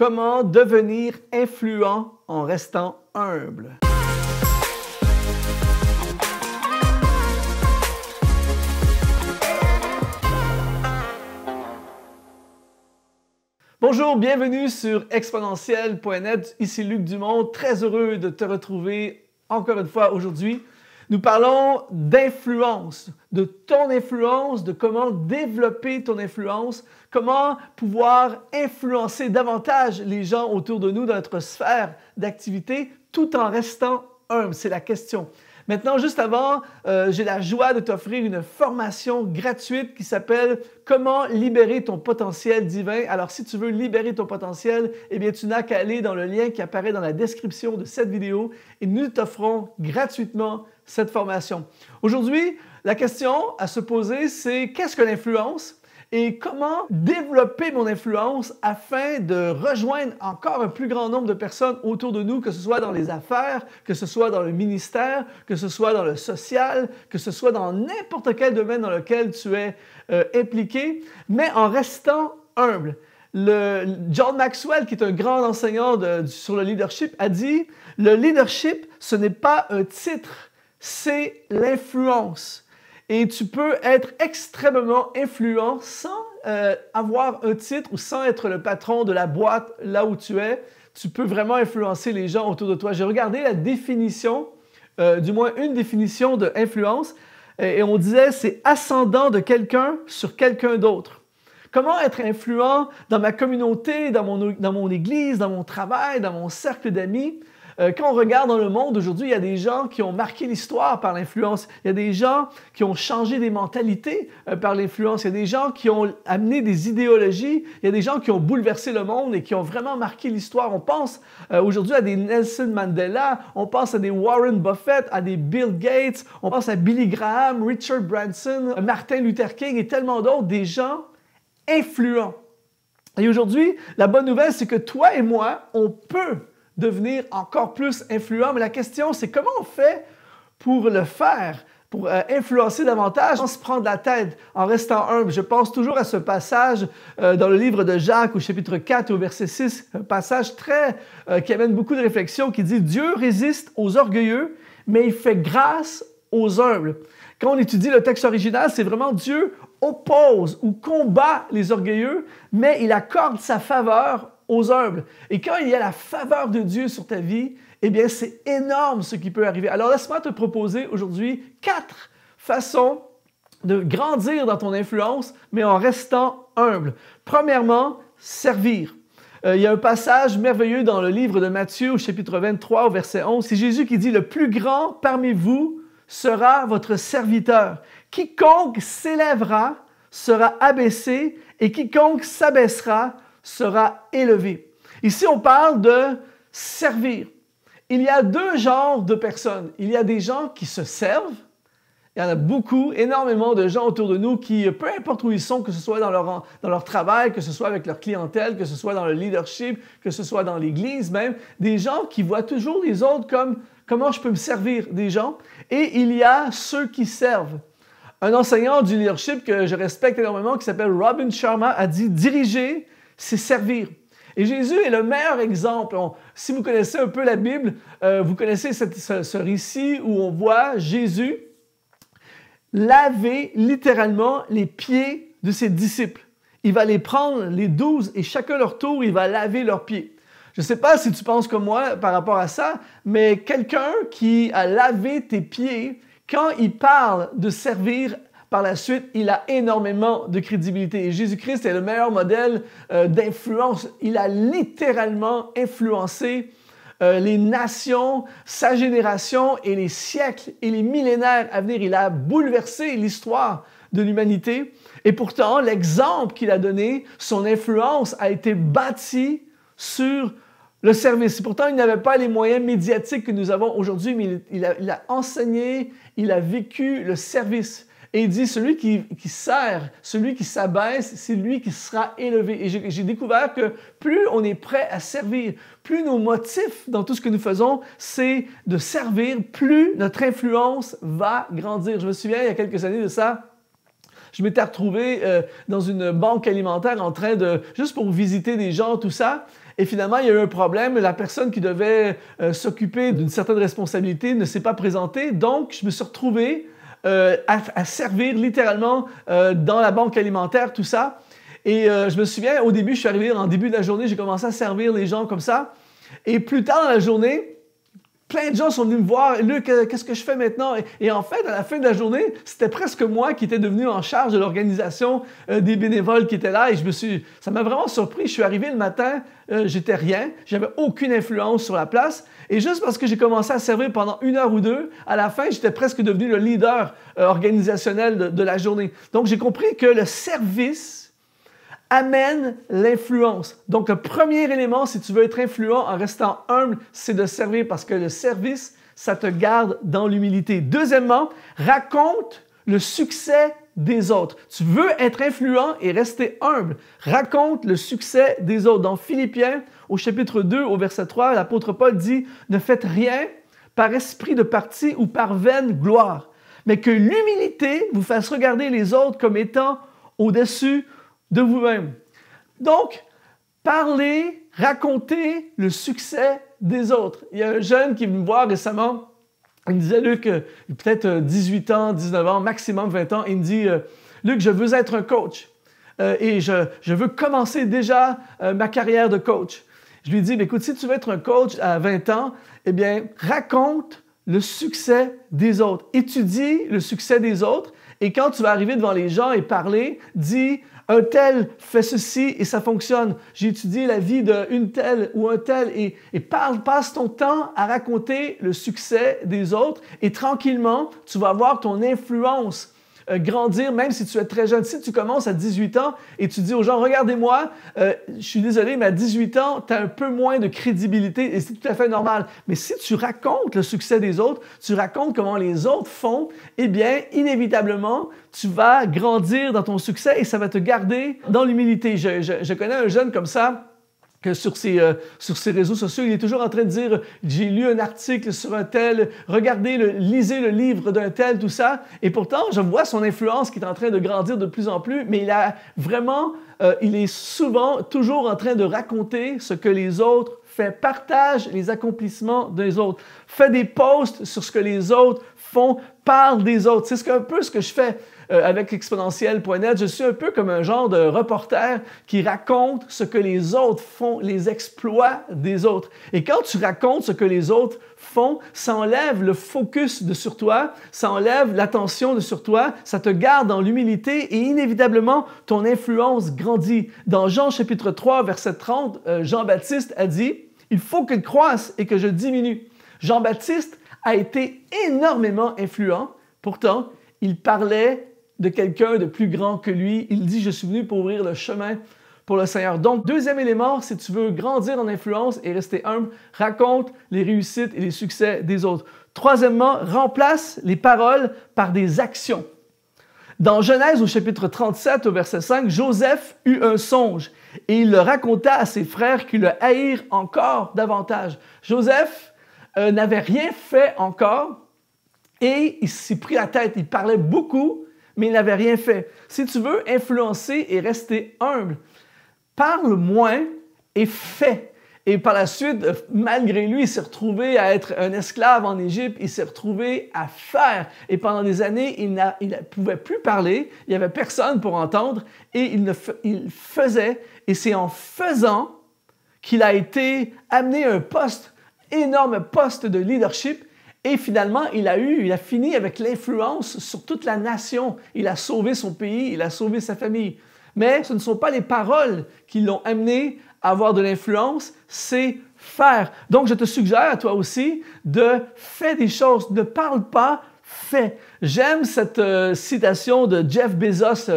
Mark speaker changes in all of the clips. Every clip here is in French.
Speaker 1: Comment devenir influent en restant humble? Bonjour, bienvenue sur exponentiel.net. Ici Luc Dumont, très heureux de te retrouver encore une fois aujourd'hui. Nous parlons d'influence, de ton influence, de comment développer ton influence, comment pouvoir influencer davantage les gens autour de nous dans notre sphère d'activité tout en restant humble. C'est la question. Maintenant, juste avant, j'ai la joie de t'offrir une formation gratuite qui s'appelle « Comment libérer ton potentiel divin ». Alors, si tu veux libérer ton potentiel, eh bien, tu n'as qu'à aller dans le lien qui apparaît dans la description de cette vidéo et nous t'offrons gratuitement cette formation. Aujourd'hui, la question à se poser, c'est qu'est-ce que l'influence? Et comment développer mon influence afin de rejoindre encore un plus grand nombre de personnes autour de nous, que ce soit dans les affaires, que ce soit dans le ministère, que ce soit dans le social, que ce soit dans n'importe quel domaine dans lequel tu es impliqué, mais en restant humble. John Maxwell, qui est un grand enseignant sur le leadership, a dit « Le leadership, ce n'est pas un titre, c'est l'influence. » Et tu peux être extrêmement influent sans avoir un titre ou sans être le patron de la boîte là où tu es. Tu peux vraiment influencer les gens autour de toi. J'ai regardé la définition, du moins une définition de influence, et on disait c'est ascendant de quelqu'un sur quelqu'un d'autre. Comment être influent dans ma communauté, dans mon église, dans mon travail, dans mon cercle d'amis? Quand on regarde dans le monde aujourd'hui, il y a des gens qui ont marqué l'histoire par l'influence. Il y a des gens qui ont changé des mentalités par l'influence. Il y a des gens qui ont amené des idéologies. Il y a des gens qui ont bouleversé le monde et qui ont vraiment marqué l'histoire. On pense aujourd'hui à des Nelson Mandela, on pense à des Warren Buffett, à des Bill Gates, on pense à Billy Graham, Richard Branson, Martin Luther King et tellement d'autres, des gens influents. Et aujourd'hui, la bonne nouvelle, c'est que toi et moi, on peut devenir encore plus influent. Mais la question, c'est comment on fait pour le faire, pour influencer davantage sans se prendre la tête, en restant humble. Je pense toujours à ce passage dans le livre de Jacques, au chapitre 4, au verset 6, un passage qui amène beaucoup de réflexion, qui dit « Dieu résiste aux orgueilleux, mais il fait grâce aux humbles ». Quand on étudie le texte original, c'est vraiment Dieu oppose ou combat les orgueilleux, mais il accorde sa faveur aux humbles. Et quand il y a la faveur de Dieu sur ta vie, eh bien, c'est énorme ce qui peut arriver. Alors, laisse-moi te proposer aujourd'hui 4 façons de grandir dans ton influence, mais en restant humble. Premièrement, servir. Il y a un passage merveilleux dans le livre de Matthieu, au chapitre 23, au verset 11. C'est Jésus qui dit « Le plus grand parmi vous sera votre serviteur. Quiconque s'élèvera sera abaissé, et quiconque s'abaissera sera élevé. » Ici, on parle de servir. Il y a 2 genres de personnes. Il y a des gens qui se servent. Il y en a beaucoup, énormément de gens autour de nous qui, peu importe où ils sont, que ce soit dans leur travail, que ce soit avec leur clientèle, que ce soit dans le leadership, que ce soit dans l'Église même, des gens qui voient toujours les autres comme comment je peux me servir des gens. Et il y a ceux qui servent. Un enseignant du leadership que je respecte énormément, qui s'appelle Robin Sharma, a dit « Diriger, c'est servir ». Et Jésus est le meilleur exemple. Si vous connaissez un peu la Bible, vous connaissez ce récit où on voit Jésus laver littéralement les pieds de ses disciples. Il va les prendre, les 12, et chacun leur tour, il va laver leurs pieds. Je ne sais pas si tu penses comme moi par rapport à ça, mais quelqu'un qui a lavé tes pieds, quand il parle de servir, par la suite, il a énormément de crédibilité. Et Jésus-Christ est le meilleur modèle d'influence. Il a littéralement influencé les nations, sa génération et les siècles et les millénaires à venir. Il a bouleversé l'histoire de l'humanité. Et pourtant, l'exemple qu'il a donné, son influence a été bâtie sur le service. Et pourtant, il n'avait pas les moyens médiatiques que nous avons aujourd'hui, mais il a enseigné, il a vécu le service. Et il dit, celui qui sert, celui qui s'abaisse, c'est lui qui sera élevé. Et j'ai découvert que plus on est prêt à servir, plus nos motifs dans tout ce que nous faisons, c'est de servir, plus notre influence va grandir. Je me souviens, il y a quelques années de ça, je m'étais retrouvé dans une banque alimentaire en train de, juste pour visiter des gens, tout ça. Et finalement, il y a eu un problème. La personne qui devait s'occuper d'une certaine responsabilité ne s'est pas présentée. Donc, je me suis retrouvé à servir littéralement dans la banque alimentaire, tout ça. Et je me souviens, au début, je suis arrivé en début de la journée, j'ai commencé à servir les gens comme ça. Et plus tard dans la journée, plein de gens sont venus me voir. « Luc, qu'est-ce que je fais maintenant? » Et en fait, à la fin de la journée, c'était presque moi qui étais devenu en charge de l'organisation des bénévoles qui étaient là. Et ça m'a vraiment surpris. Je suis arrivé le matin, j'étais rien. J'avais aucune influence sur la place. Et juste parce que j'ai commencé à servir pendant 1 heure ou 2, à la fin, j'étais presque devenu le leader organisationnel de la journée. Donc, j'ai compris que le service amène l'influence. Donc, le premier élément, si tu veux être influent en restant humble, c'est de servir parce que le service, ça te garde dans l'humilité. Deuxièmement, raconte le succès des autres. Tu veux être influent et rester humble. Raconte le succès des autres. Dans Philippiens, au chapitre 2, au verset 3, l'apôtre Paul dit « Ne faites rien par esprit de parti ou par vaine gloire, mais que l'humilité vous fasse regarder les autres comme étant au-dessus de vous-même. » Donc, parler, raconter le succès des autres. Il y a un jeune qui est venu me voir récemment. Il me disait, Luc, peut-être 18 ans, 19 ans, maximum 20 ans. Il me dit, Luc, je veux être un coach et je veux commencer déjà ma carrière de coach. Je lui dis, écoute, si tu veux être un coach à 20 ans, eh bien, raconte le succès des autres. Étudie le succès des autres et quand tu vas arriver devant les gens et parler, dis, un tel fait ceci et ça fonctionne. J'ai étudié la vie d'une telle ou un tel et passe ton temps à raconter le succès des autres et tranquillement, tu vas voir ton influence grandir même si tu es très jeune. Si tu commences à 18 ans et tu dis aux gens, regardez-moi, je suis désolé, mais à 18 ans, tu as un peu moins de crédibilité et c'est tout à fait normal. Mais si tu racontes le succès des autres, tu racontes comment les autres font, eh bien, inévitablement, tu vas grandir dans ton succès et ça va te garder dans l'humilité. Je connais un jeune comme ça, que sur ses réseaux sociaux, il est toujours en train de dire « J'ai lu un article sur un tel, lisez le livre d'un tel, tout ça. » Et pourtant, je vois son influence qui est en train de grandir de plus en plus, mais il est souvent toujours en train de raconter ce que les autres font, partage les accomplissements des autres, fait des posts sur ce que les autres font, parle des autres. C'est un peu ce que je fais avec exponentiel.net. Je suis un peu comme un genre de reporter qui raconte ce que les autres font, les exploits des autres. Et quand tu racontes ce que les autres font, ça enlève le focus sur toi, ça enlève l'attention sur toi, ça te garde dans l'humilité et inévitablement, ton influence grandit. Dans Jean chapitre 3, verset 30, Jean-Baptiste a dit « Il faut qu'il croisse et que je diminue. » Jean-Baptiste a été énormément influent. Pourtant, il parlait de quelqu'un de plus grand que lui. Il dit, je suis venu pour ouvrir le chemin pour le Seigneur. Donc, deuxième élément, si tu veux grandir en influence et rester humble, raconte les réussites et les succès des autres. Troisièmement, remplace les paroles par des actions. Dans Genèse, au chapitre 37, au verset 5, Joseph eut un songe et il le raconta à ses frères qui le haïrent encore davantage. Joseph n'avait rien fait encore et il s'est pris la tête. Il parlait beaucoup, mais il n'avait rien fait. Si tu veux influencer et rester humble, parle moins et fais. Et par la suite, malgré lui, il s'est retrouvé à être un esclave en Égypte, il s'est retrouvé à faire. Et pendant des années, il ne pouvait plus parler, il n'y avait personne pour entendre, et il faisait. Et c'est en faisant qu'il a été amené à un énorme poste de leadership. Et finalement, il a fini avec l'influence sur toute la nation. Il a sauvé son pays, il a sauvé sa famille. Mais ce ne sont pas les paroles qui l'ont amené à avoir de l'influence, c'est faire. Donc, je te suggère à toi aussi de faire des choses. Ne parle pas, fais. J'aime cette citation de Jeff Bezos,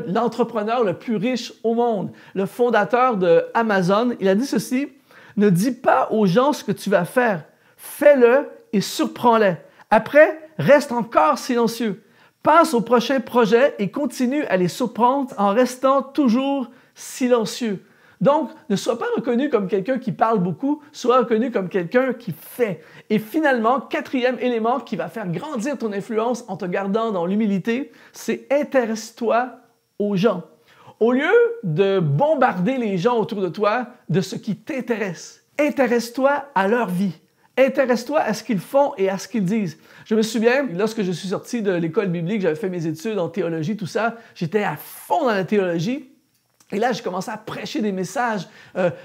Speaker 1: l'entrepreneur le plus riche au monde, le fondateur de Amazon. Il a dit ceci, « Ne dis pas aux gens ce que tu vas faire. Fais-le et surprends-les. Après, reste encore silencieux. Pense au prochain projet et continue à les surprendre en restant toujours silencieux. » Donc, ne sois pas reconnu comme quelqu'un qui parle beaucoup, sois reconnu comme quelqu'un qui fait. Et finalement, quatrième élément qui va faire grandir ton influence en te gardant dans l'humilité, c'est intéresse-toi aux gens. Au lieu de bombarder les gens autour de toi de ce qui t'intéresse, intéresse-toi à leur vie. Intéresse-toi à ce qu'ils font et à ce qu'ils disent. Je me souviens, lorsque je suis sorti de l'école biblique, j'avais fait mes études en théologie, tout ça, j'étais à fond dans la théologie. Et là, j'ai commencé à prêcher des messages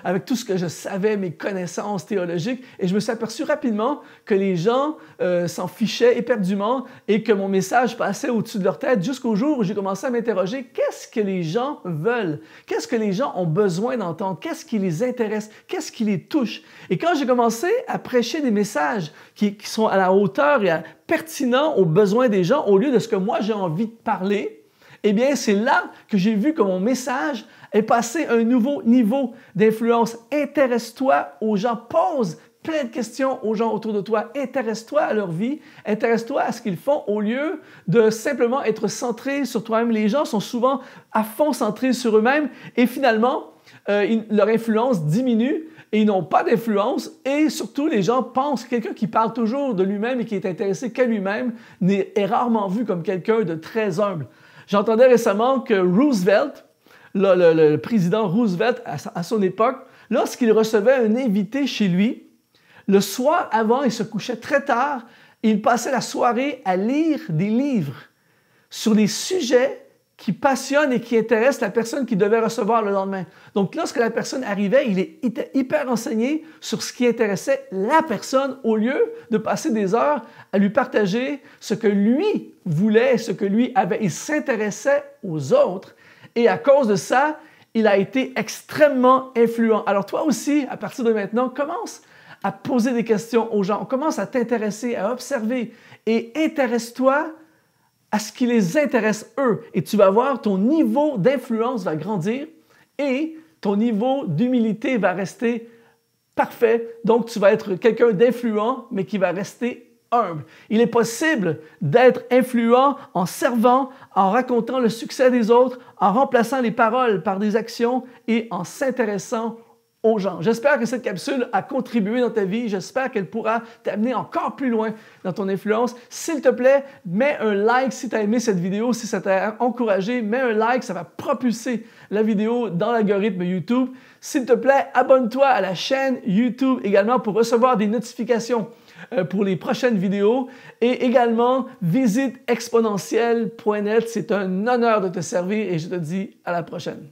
Speaker 1: avec tout ce que je savais, mes connaissances théologiques. Et je me suis aperçu rapidement que les gens s'en fichaient éperdument et que mon message passait au-dessus de leur tête jusqu'au jour où j'ai commencé à m'interroger qu'est-ce que les gens veulent? Qu'est-ce que les gens ont besoin d'entendre? Qu'est-ce qui les intéresse? Qu'est-ce qui les touche? Et quand j'ai commencé à prêcher des messages qui sont à la hauteur et pertinents aux besoins des gens au lieu de ce que moi j'ai envie de parler, eh bien, c'est là que j'ai vu que mon message est passé à un nouveau niveau d'influence. Intéresse-toi aux gens, pose plein de questions aux gens autour de toi, intéresse-toi à leur vie, intéresse-toi à ce qu'ils font au lieu de simplement être centré sur toi-même. Les gens sont souvent à fond centrés sur eux-mêmes et finalement, leur influence diminue et ils n'ont pas d'influence et surtout, les gens pensent que quelqu'un qui parle toujours de lui-même et qui est intéressé qu'à lui-même est rarement vu comme quelqu'un de très humble. J'entendais récemment que Roosevelt, le président Roosevelt à son époque, lorsqu'il recevait un invité chez lui, le soir avant, il se couchait très tard et il passait la soirée à lire des livres sur des sujets qui passionnent et qui intéressent la personne qu'il devait recevoir le lendemain. Donc, lorsque la personne arrivait, il était hyper renseigné sur ce qui intéressait la personne au lieu de passer des heures à lui partager ce que lui voulait, ce que lui avait. Il s'intéressait aux autres et à cause de ça, il a été extrêmement influent. Alors, toi aussi, à partir de maintenant, commence à poser des questions aux gens. Commence à t'intéresser, à observer et intéresse-toi à ce qui les intéresse eux. Et tu vas voir, ton niveau d'influence va grandir et ton niveau d'humilité va rester parfait. Donc, tu vas être quelqu'un d'influent, mais qui va rester humble. Il est possible d'être influent en servant, en racontant le succès des autres, en remplaçant les paroles par des actions et en s'intéressant aux gens. J'espère que cette capsule a contribué dans ta vie. J'espère qu'elle pourra t'amener encore plus loin dans ton influence. S'il te plaît, mets un like si tu as aimé cette vidéo, si ça t'a encouragé. Mets un like, ça va propulser la vidéo dans l'algorithme YouTube. S'il te plaît, abonne-toi à la chaîne YouTube également pour recevoir des notifications pour les prochaines vidéos. Et également, visite exponentielle.net. C'est un honneur de te servir et je te dis à la prochaine.